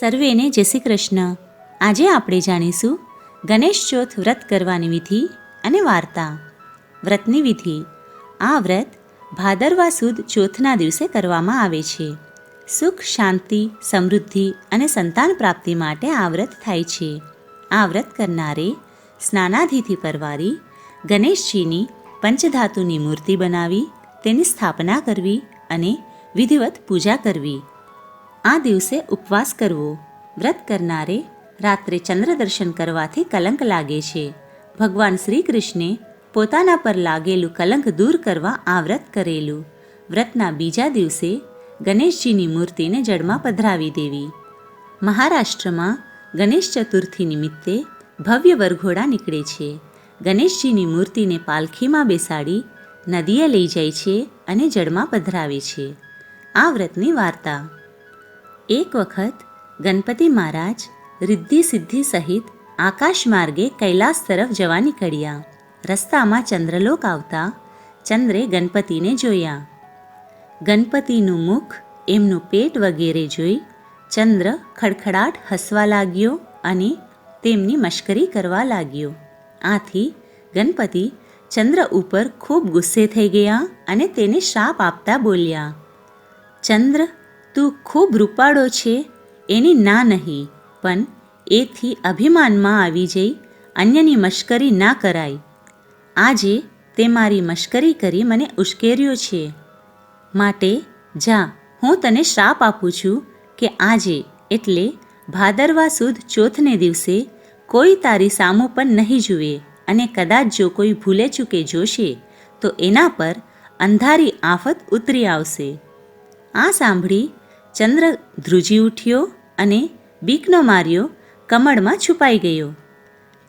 સર્વેને જય શ્રી કૃષ્ણ. આજે આપણે જાણીશું ગણેશ ચોથ વ્રત કરવાની વિધિ અને વાર્તા. વ્રતની વિધિ. આ વ્રત ભાદરવા સુદ ચોથના દિવસે કરવામાં આવે છે. સુખ, શાંતિ, સમૃદ્ધિ અને સંતાન પ્રાપ્તિ માટે આ વ્રત થાય છે. આ વ્રત કરનારે સ્નાનાદિથી પરવારી ગણેશજીની પંચધાતુની મૂર્તિ બનાવી તેની સ્થાપના કરવી અને વિધિવત પૂજા કરવી. આ દિવસે ઉપવાસ કરવો. વ્રત કરનારે રાત્રે ચંદ્ર દર્શન કરવાથી કલંક લાગે છે. ભગવાન શ્રી કૃષ્ણે પોતાના પર લાગેલું કલંક દૂર કરવા આ વ્રત કરેલું. વ્રતના બીજા દિવસે ગણેશજીની મૂર્તિને જળમાં પધરાવી દેવી. મહારાષ્ટ્રમાં ગણેશ ચતુર્થી નિમિત્તે ભવ્ય વરઘોડા નીકળે છે. ગણેશજીની મૂર્તિને પાલખીમાં બેસાડી નદીએ લઈ જાય છે અને જળમાં પધરાવે છે. આ વ્રતની વાર્તા. એક વખત ગણપતિ મહારાજ રિદ્ધિ સિદ્ધિ સહિત આકાશ માર્ગે કૈલાસ તરફ જવા નીકળ્યા. રસ્તામાં ચંદ્રલોક આવતા ચંદ્રે ગણપતિને જોયા. ગણપતિનું મુખ, એમનું પેટ વગેરે જોઈ ચંદ્ર ખડખડાટ હસવા લાગ્યો અને તેમની મશ્કરી કરવા લાગ્યો. આથી ગણપતિ ચંદ્ર ઉપર ખૂબ ગુસ્સે થઈ ગયા અને તેને શાપ આપતા બોલ્યા, ચંદ્ર, તું ખૂબ રૂપાળો છે એની ના નહીં, પણ એથી અભિમાનમાં આવી જઈ અન્યની મશ્કરી ના કરાય. આજે તે મારી મશ્કરી કરી મને ઉશ્કેર્યો છે, માટે જા, હું તને શ્રાપ આપું છું કે આજે એટલે ભાદરવા સુદ ચોથને દિવસે કોઈ તારી સામું પણ નહીં જુએ અને કદાચ જો કોઈ ભૂલે ચૂકે જોશે તો એના પર અંધારી આફત ઉતરી આવશે. આ સાંભળી ચંદ્ર ધ્રુજી ઉઠ્યો અને બીકનો માર્યો કમળમાં છુપાઈ ગયો.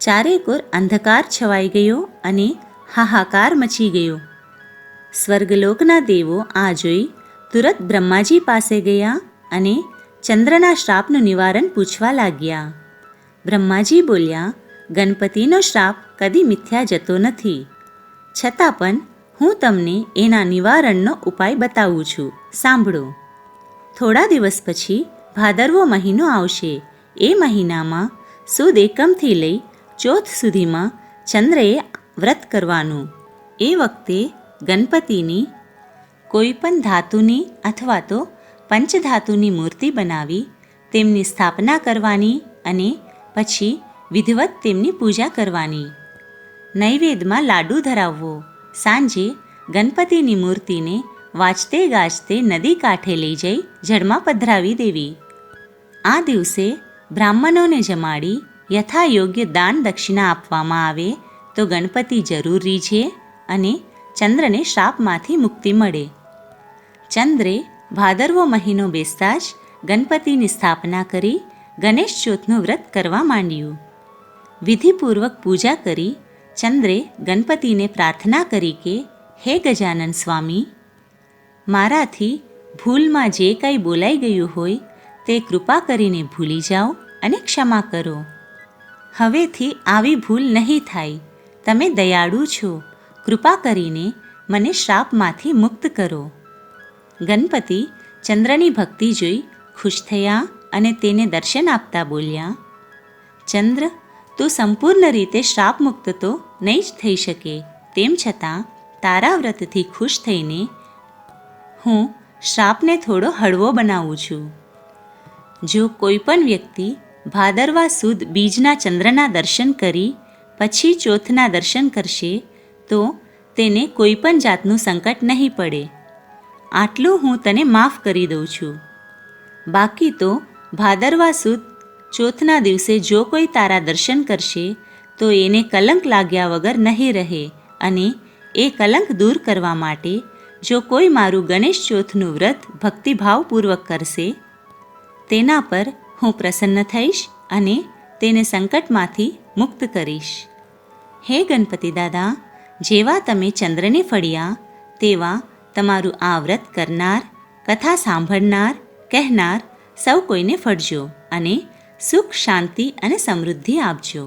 ચારેકોર અંધકાર છવાઈ ગયો અને હાહાકાર મચી ગયો. સ્વર્ગલોકના દેવો આ જોઈ તુરત બ્રહ્માજી પાસે ગયા અને ચંદ્રના શ્રાપનું નિવારણ પૂછવા લાગ્યા. બ્રહ્માજી બોલ્યા, ગણપતિનો શ્રાપ કદી મિથ્યા જતો નથી, છતાં પણ હું તમને એના નિવારણનો ઉપાય બતાવું છું, સાંભળો. થોડા દિવસ પછી ભાદરવો મહિનો આવશે. એ મહિનામાં સુદ એકમથી લઈ ચોથ સુધીમાં ચંદ્રએ વ્રત કરવાનું. એ વખતે ગણપતિની કોઈ પણ ધાતુની અથવા તો પંચધાતુની મૂર્તિ બનાવી તેમની સ્થાપના કરવાની અને પછી વિધિવત તેમની પૂજા કરવાની. નૈવેદ્યમાં લાડુ ધરાવવો. સાંજે ગણપતિની મૂર્તિને વાજતે ગાજતે નદી કાંઠે લઈ જઈ જળમાં પધરાવી દેવી. આ દિવસે બ્રાહ્મણોને જમાડી યથાયોગ્ય દાન દક્ષિણા આપવામાં આવે તો ગણપતિ જરૂર રીઝે અને ચંદ્રને શ્રાપમાંથી મુક્તિ મળે. ચંદ્રે ભાદરવો મહિનો બેસતા જ ગણપતિની સ્થાપના કરી ગણેશ ચોથનું વ્રત કરવા માંડ્યું. વિધિપૂર્વક પૂજા કરી ચંદ્રે ગણપતિને પ્રાર્થના કરી કે, હે ગજાનન સ્વામી, મારાથી ભૂલમાં જે કંઈ બોલાઈ ગયું હોય તે કૃપા કરીને ભૂલી જાઓ અને ક્ષમા કરો. હવેથી આવી ભૂલ નહીં થાય. તમે દયાળુ છો, કૃપા કરીને મને શ્રાપમાંથી મુક્ત કરો. ગણપતિ ચંદ્રની ભક્તિ જોઈ ખુશ થયા અને તેને દર્શન આપતા બોલ્યા, ચંદ્ર, તું સંપૂર્ણ રીતે શ્રાપમુક્ત તો નહીં જ થઈ શકે, તેમ છતાં તારા વ્રતથી ખુશ થઈને હું શ્રાપને થોડો હળવો બનાવું છું. જો કોઈ પણ વ્યક્તિ ભાદરવા સુદ બીજના ચંદ્રના દર્શન કરી પછી ચોથના દર્શન કરશે તો તેને કોઈ પણ જાતનું સંકટ નહીં પડે. આટલું હું તને માફ કરી દઉં છું. બાકી તો ભાદરવા સુદ ચોથના દિવસે જો કોઈ તારા દર્શન કરશે તો એને કલંક લાગ્યા વગર નહીં રહે અને એ કલંક દૂર કરવા માટે જો કોઈ મારું ગણેશ ચોથનું વ્રત ભક્તિભાવપૂર્વક કરશે તેના પર હું પ્રસન્ન થઈશ અને તેને સંકટમાંથી મુક્ત કરીશ. હે ગણપતિ દાદા, જેવા તમે ચંદ્રને ફળ્યા તેવા તમારું આ વ્રત કરનાર, કથા સાંભળનાર, કહેનાર સૌ કોઈને ફળજો અને સુખ, શાંતિ અને સમૃદ્ધિ આપજો.